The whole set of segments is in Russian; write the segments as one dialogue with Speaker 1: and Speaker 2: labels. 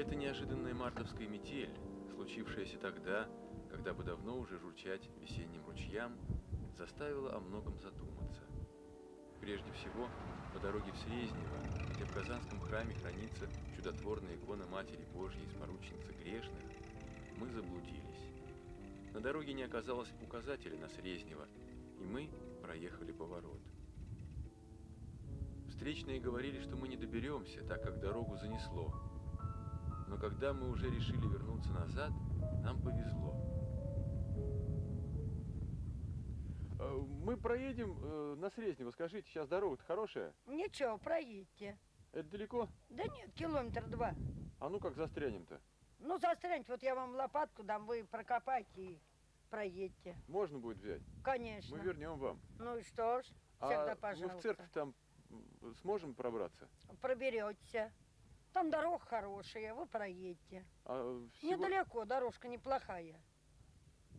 Speaker 1: Эта неожиданная мартовская метель, случившаяся тогда, когда бы давно уже журчать весенним ручьям, заставила о многом задуматься. Прежде всего, по дороге в Срезнево, где в Казанском храме хранится чудотворная икона Матери Божьей из поручницы грешных, мы заблудились. На дороге не оказалось указателя на Срезнево, и мы проехали поворот. Встречные говорили, что мы не доберемся, так как дорогу занесло. Но когда мы уже решили вернуться назад, нам повезло.
Speaker 2: Мы проедем на Срезнево. Скажите, сейчас дорога-то хорошая?
Speaker 3: Ничего, проедьте.
Speaker 2: Это далеко?
Speaker 3: Да нет, километр 2.
Speaker 2: А ну как застрянем-то?
Speaker 3: Ну, застряньте, вот я вам лопатку дам, вы прокопайте и проедьте.
Speaker 2: Можно будет взять?
Speaker 3: Конечно.
Speaker 2: Мы вернем вам.
Speaker 3: Ну и что ж, всегда пожалуйста.
Speaker 2: Мы в церковь там сможем пробраться?
Speaker 3: Проберетесь. Там дорога хорошая, вы проедете.
Speaker 2: Всего...
Speaker 3: Недалеко, дорожка неплохая.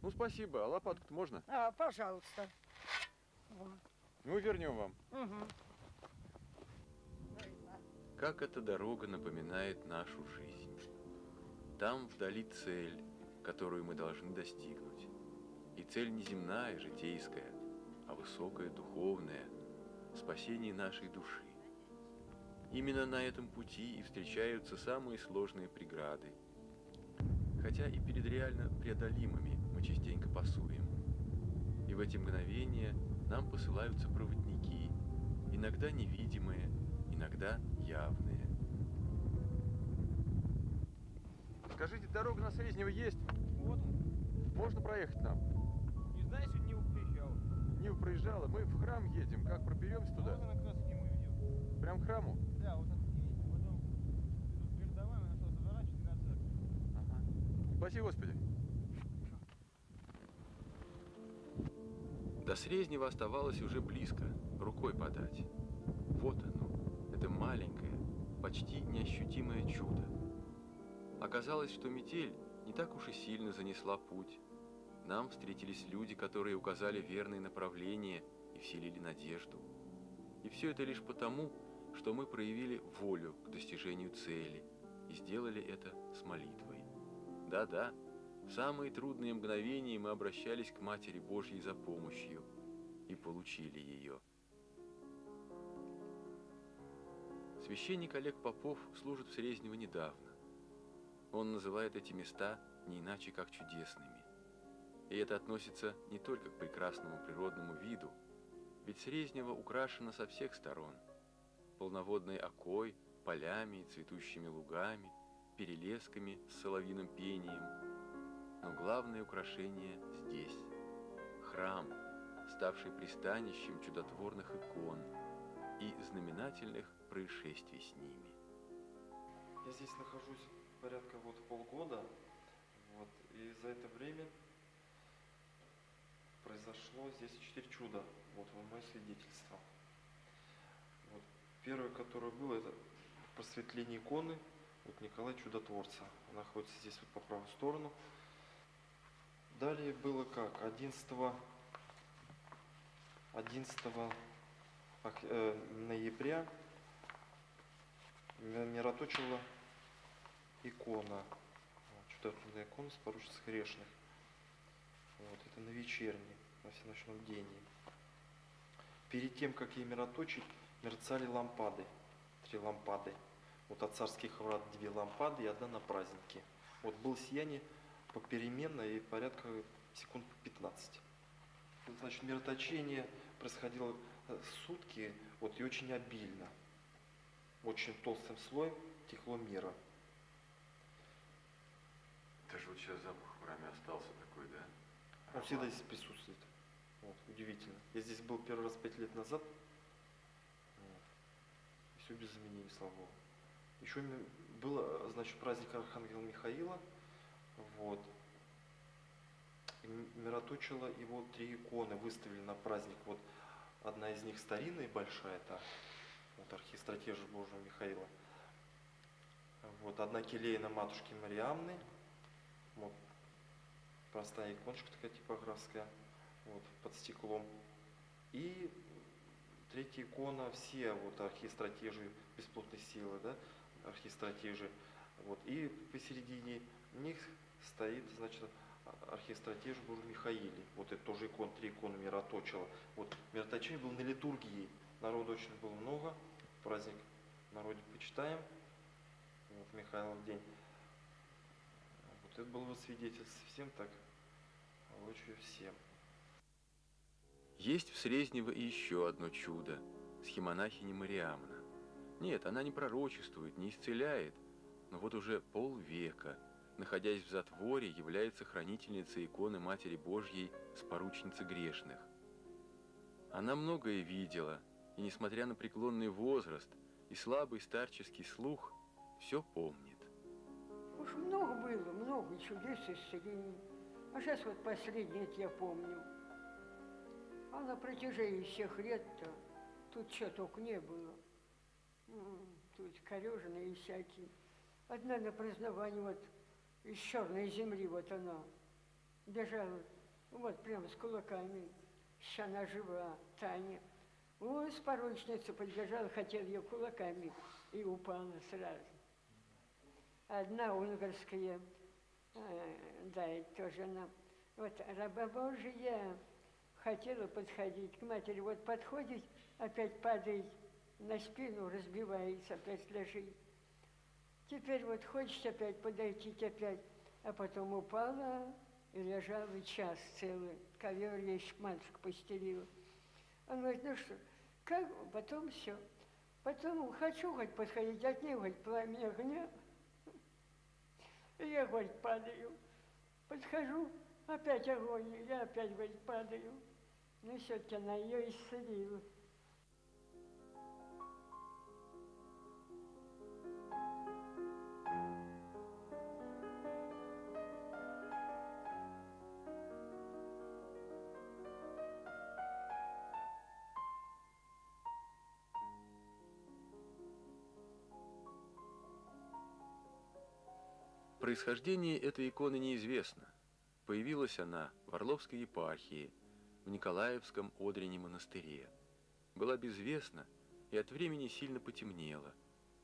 Speaker 2: Ну, спасибо. А лопатку-то можно?
Speaker 3: Пожалуйста. Вот.
Speaker 2: Мы вернем вам.
Speaker 3: Угу.
Speaker 1: Как эта дорога напоминает нашу жизнь. Там вдали цель, которую мы должны достигнуть. И цель не земная, житейская, а высокая, духовная, спасение нашей души. Именно на этом пути и встречаются самые сложные преграды. Хотя и перед реально преодолимыми мы частенько пасуем. И в эти мгновения нам посылаются проводники, иногда невидимые, иногда явные.
Speaker 2: Скажите, дорога на Срезнево есть?
Speaker 4: Вот он.
Speaker 2: Можно проехать нам?
Speaker 4: Не знаю, сегодня Нива приезжала.
Speaker 2: Нива проезжала. Мы в храм едем. Как проберемся туда?
Speaker 4: Вот она как раз к нему ведет.
Speaker 2: Прям к храму?
Speaker 4: Да, вот так видите, потом тут перед домами нашла заворачивать на церковь.
Speaker 2: Ага. Спаси Господи.
Speaker 1: До Срезнева оставалось уже близко, рукой подать. Вот оно, это маленькое, почти неощутимое чудо. Оказалось, что метель не так уж и сильно занесла путь. Нам встретились люди, которые указали верные направления и вселили надежду. И все это лишь потому, что мы проявили волю к достижению цели и сделали это с молитвой. Да-да, в самые трудные мгновения мы обращались к Матери Божьей за помощью и получили ее. Священник Олег Попов служит в Срезнево недавно. Он называет эти места не иначе, как чудесными. И это относится не только к прекрасному природному виду, ведь Срезнево украшено со всех сторон. Полноводной окой, полями и цветущими лугами, перелесками с соловьиным пением. Но главное украшение здесь – храм, ставший пристанищем чудотворных икон и знаменательных происшествий с ними.
Speaker 5: Я здесь нахожусь порядка полгода, и за это время произошло здесь 4 чуда, мое свидетельство. Первое, которое было, это просветление иконы Николая Чудотворца. Она находится здесь по правую сторону. Далее было как? 11 ноября мироточила икона. Чудотворная икона с поручниц грешных. Это на вечерней, на всеночном бдении. Перед тем, как ей мироточить, мерцали лампады, 3 лампады. От царских врат 2 лампады и 1 на празднике. Было сияние попеременно и порядка секунд 15. Значит, мироточение происходило сутки, и очень обильно. Очень толстым слоем текло мира.
Speaker 1: Даже сейчас запах в храме остался такой, да?
Speaker 5: Он всегда здесь присутствует. Удивительно. Я здесь был первый раз 5 лет назад. И все без изменений, слава Богу. Еще был, значит, праздник Архангела Михаила. И мироточило его 3 иконы, выставили на праздник. Одна из них старинная и большая, это архистратежа Божьего Михаила. Одна келейна матушки Мариамны. Простая иконочка такая типографская, под стеклом. И 3-я икона, все архистратежи бесплотной силы, да, архистратежи Вот. И посередине них стоит, значит, архистратеж Божий Михаилий. Вот это тоже икон, 3 иконы мироточила. Вот мироточение было на литургии. Народу очень было много. Праздник в народе почитаем. Вот Михайлов день. Вот это было бы свидетельство всем так, воочию всем.
Speaker 1: Есть в Срезнево и еще одно чудо – схимонахиня Мариамна. Нет, она не пророчествует, не исцеляет, но вот уже полвека, находясь в затворе, является хранительницей иконы Матери Божьей с поручницы грешных. Она многое видела, и, несмотря на преклонный возраст и слабый старческий слух, все помнит.
Speaker 3: Уж много было, много чудес исцелений. А сейчас вот последнее это я помню. А на протяжении всех лет-то тут что только не было. Тут корежные всякие. Одна на праздновании вот из черной земли, вот она бежала, вот прямо с кулаками. Сейчас она жива, Таня. Вот с поручницей подбежала, хотела ее кулаками, и упала сразу. Одна унгарская, да, это тоже она, вот раба Божия хотела подходить к матери, вот подходит, опять падает на спину, разбивается, опять лежит. Теперь вот хочет опять подойти, опять, а потом упала и лежала час целый. Ковер ей матушка постелила. Он говорит, ну что, как? Потом все. Потом хочу хоть подходить, от нее хоть пламя огня. И я, говорит, падаю. Подхожу, опять огонь, я опять, говорит, падаю. Ну, все-таки она ее исцелила.
Speaker 1: Происхождение этой иконы неизвестно. Появилась она в Орловской епархии, в Николаевском Одрине монастыре. Была безвестна и от времени сильно потемнела.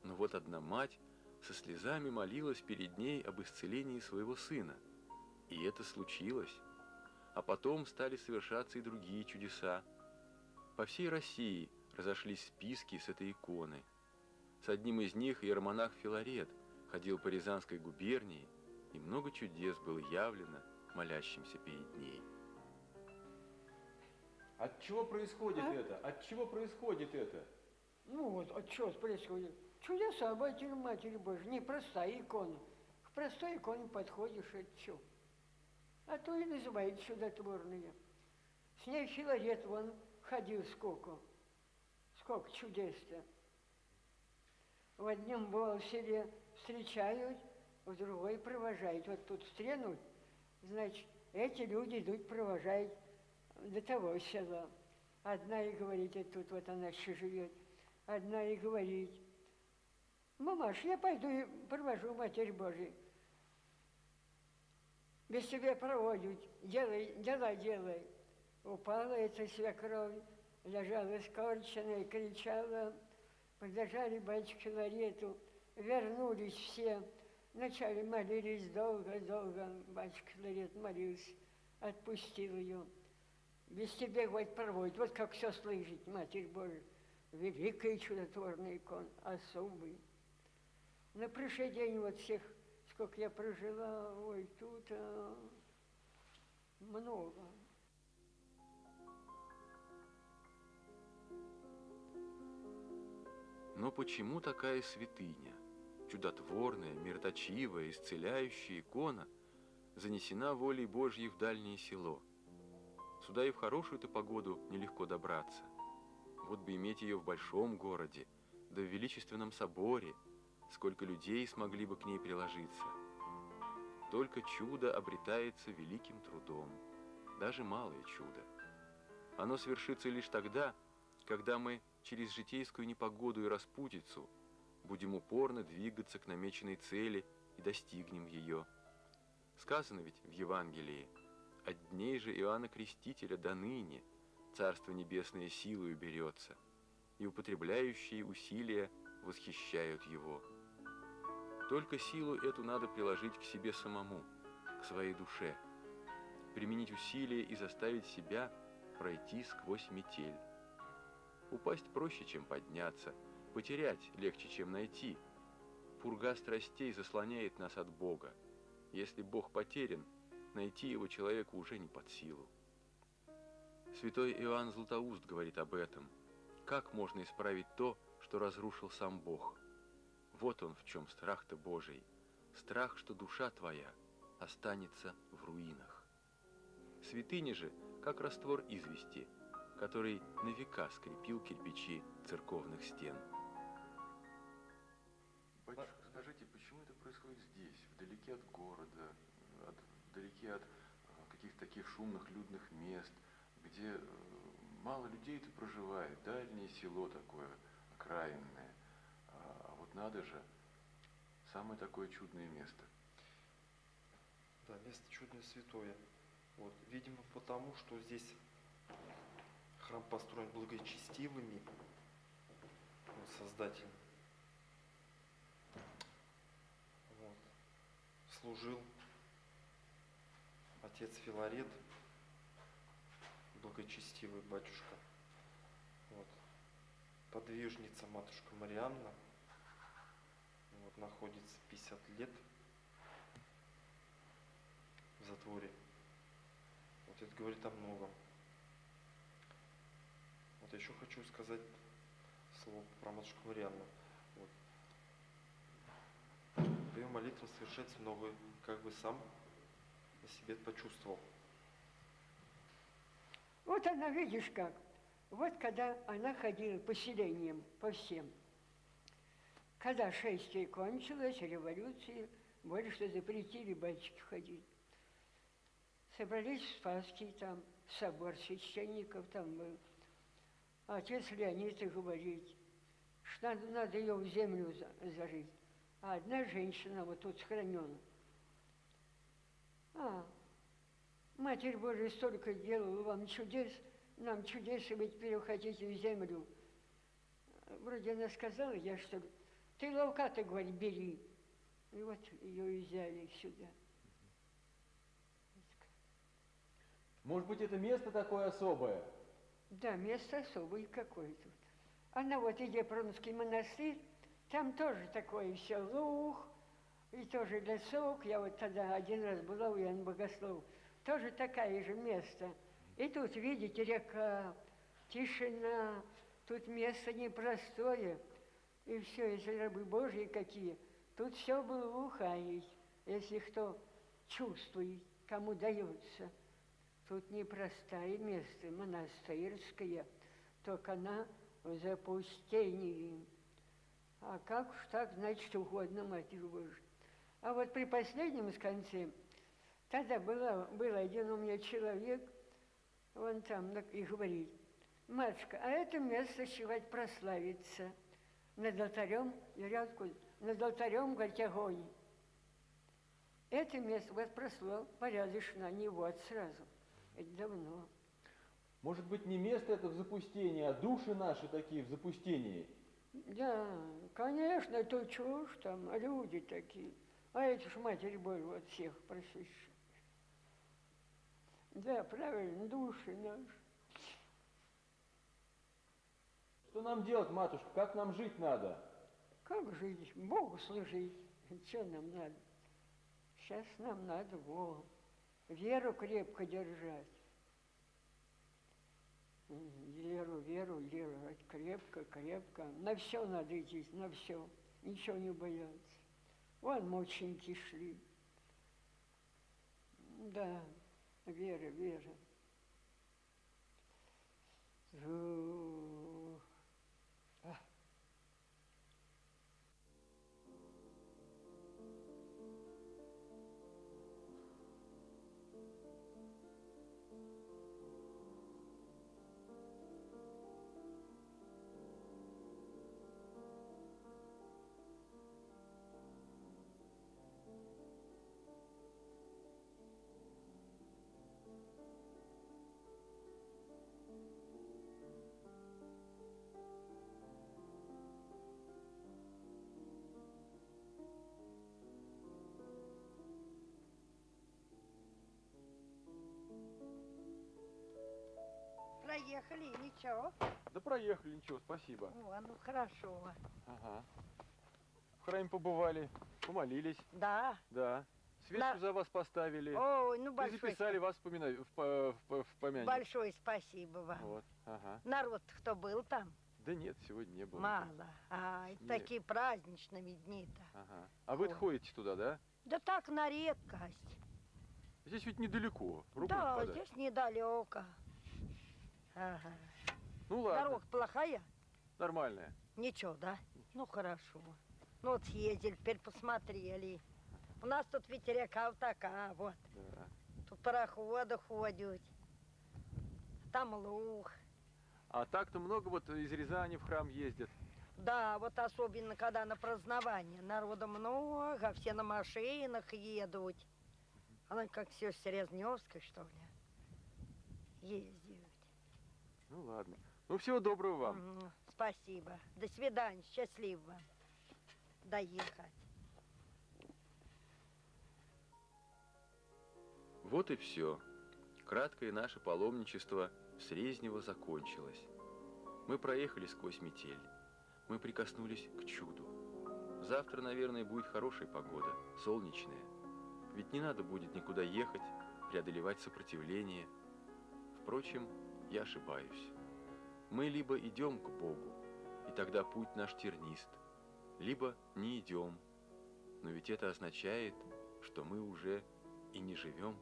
Speaker 1: Но вот одна мать со слезами молилась перед ней об исцелении своего сына. И это случилось. А потом стали совершаться и другие чудеса. По всей России разошлись списки с этой иконы. С одним из них иеромонах Филарет ходил по Рязанской губернии, и много чудес было явлено молящимся перед ней.
Speaker 2: От чего происходит это? От чего происходит это?
Speaker 3: Ну вот, от чего происходит? Чудеса обойти Матери Божией, непростая икона. К простой иконе подходишь, это что? А то и называют чудотворные. С ней Филарет вон ходил сколько чудес-то. В одном бывало в селе встречают, в другой провожают. Вот тут встрянут, значит, эти люди идут провожать до того села. Одна и говорит, и тут вот она еще живет, одна и говорит, мамаш, я пойду и провожу Матерь Божию. Без тебя проводят, дела делай. Упала эта свекровь, лежала скорченная, кричала. Подожали батюшке Филарету, вернулись все. Вначале молились долго, батюшка Филарет молился, отпустил ее. Без тебя, говорит, проводит. Вот как все слышит, Матерь Божия. Великая чудотворная икона, особый. На прошлый день вот всех, сколько я прожила, ой, тут много.
Speaker 1: Но почему такая святыня, чудотворная, мироточивая, исцеляющая икона, занесена волей Божьей в дальнее село? Сюда и в хорошую-то погоду нелегко добраться. Вот бы иметь ее в большом городе, да в величественном соборе, сколько людей смогли бы к ней приложиться. Только чудо обретается великим трудом, даже малое чудо. Оно свершится лишь тогда, когда мы через житейскую непогоду и распутицу будем упорно двигаться к намеченной цели и достигнем ее. Сказано ведь в Евангелии: «От дней же Иоанна Крестителя до ныне Царство Небесное силою берется, и употребляющие усилия восхищают его». Только силу эту надо приложить к себе самому, к своей душе, применить усилия и заставить себя пройти сквозь метель. Упасть проще, чем подняться, потерять легче, чем найти. Пурга страстей заслоняет нас от Бога. Если Бог потерян, найти его человеку уже не под силу. Святой Иоанн Златоуст говорит об этом. Как можно исправить то, что разрушил сам Бог? Вот он в чем страх-то Божий. Страх, что душа твоя останется в руинах. Святыня же, как раствор извести, который на века скрепил кирпичи церковных стен. Батюшка, скажите, почему это происходит здесь, вдалеке от города, вдалеке от каких-то таких шумных, людных мест, где мало людей-то проживает, дальнее село такое, окраинное. А вот надо же, самое такое чудное место.
Speaker 5: Да, место чудное, святое. Вот, видимо, потому что здесь храм построен благочестивыми, вот, создателем. Вот. Служил отец Филарет, благочестивый батюшка. Вот. Подвижница матушка Марианна, вот, находится 50 лет в затворе. Вот это говорит о многом. Вот еще хочу сказать слово про матушку Марианну. Вот. В ее молитве совершается многое, как бы сам на себе почувствовал.
Speaker 3: Вот она, видишь как, вот когда она ходила по селениям, по всем. Когда шествие кончилось, революции, больше запретили батюшки ходить. Собрались в Спасский, там собор священников там был. Отец Леонид и говорит, что надо ее в землю зарыть. А одна женщина вот тут схоронена. Матерь Божия столько делала вам чудес, нам чудес, и вы теперь уходите в землю. Вроде она сказала, я что ли, ты ловка-то, говорит, бери. И вот ее и взяли сюда.
Speaker 2: Может быть, это место такое особое?
Speaker 3: Да, место особое какое тут. Она вот идет в Пронский монастырь, там тоже такое все луг, и тоже лесок. Я вот тогда один раз была у Иоанна Богослова. Тоже такое же место. И тут, видите, река, тишина, тут место непростое. И все, если рабы Божьи какие, тут все было в ухае, если кто чувствует, кому дается. Тут непростое место, монастырское, только она в запустении. А как уж так, значит, угодно Матерь Божия. А вот при последнем конце, тогда был один у меня человек, он там и говорит, матушка, а это место чевать прославится. Над алтарем, над алтарем, говорит, огонь. Это место вот прослал порядочно, не вот сразу. Это давно.
Speaker 2: Может быть, не место это в запустении, а души наши такие в запустении?
Speaker 3: Да, конечно, это чушь там, а люди такие. А это ж Матерь Божия вот всех просвещает. Да, правильно, души наши.
Speaker 2: Что нам делать, матушка? Как нам жить надо?
Speaker 3: Как жить? Богу служить. Что нам надо? Сейчас нам надо Богу. Веру крепко держать. Веру держать крепко, крепко. На все надо идти, на все. Ничего не бояться. Вон мученики шли. Да, вера.
Speaker 6: проехали, ничего.
Speaker 2: Да проехали, ничего, спасибо.
Speaker 6: О, ну хорошо.
Speaker 2: Ага. В храме побывали, помолились,
Speaker 6: Да.
Speaker 2: да. Свечку
Speaker 6: Да.
Speaker 2: за вас поставили.
Speaker 6: Ой, ну
Speaker 2: И
Speaker 6: большое,
Speaker 2: записали вас в помянке.
Speaker 6: большое спасибо вам.
Speaker 2: Вот, ага.
Speaker 6: Народ кто был там?
Speaker 2: Да нет, сегодня не было.
Speaker 6: Мало. А, это
Speaker 2: Нет.
Speaker 6: такие праздничные дни-то.
Speaker 2: Ага. А вы
Speaker 6: Ой.
Speaker 2: ходите туда, да?
Speaker 6: Да так на редкость.
Speaker 2: Здесь ведь недалеко. Рубль
Speaker 6: Да,
Speaker 2: подать.
Speaker 6: здесь недалеко. Ага.
Speaker 2: Ну ладно,
Speaker 6: Дорога плохая?
Speaker 2: нормальная.
Speaker 6: Ничего, да? Ну хорошо. Ну вот съездили, теперь посмотрели. У нас тут ведь река вот такая, вот.
Speaker 2: Да.
Speaker 6: Тут пароходы ходят. Там луг.
Speaker 2: А так-то много вот из Рязани в храм ездят.
Speaker 6: Да, вот особенно когда на празднование. Народа много, все на машинах едут. Она как все с Серезневской, что ли, ездят.
Speaker 2: Ну ладно. Ну всего доброго вам.
Speaker 6: Мгм. Спасибо. До свидания. Счастливо вам. Доехать.
Speaker 1: Вот и все. Краткое наше паломничество в Срезнево закончилось. Мы проехали сквозь метель. Мы прикоснулись к чуду. Завтра, наверное, будет хорошая погода, солнечная. Ведь не надо будет никуда ехать, преодолевать сопротивление. Впрочем, я ошибаюсь. Мы либо идем к Богу, и тогда путь наш тернист, либо не идем. Но ведь это означает, что мы уже и не живем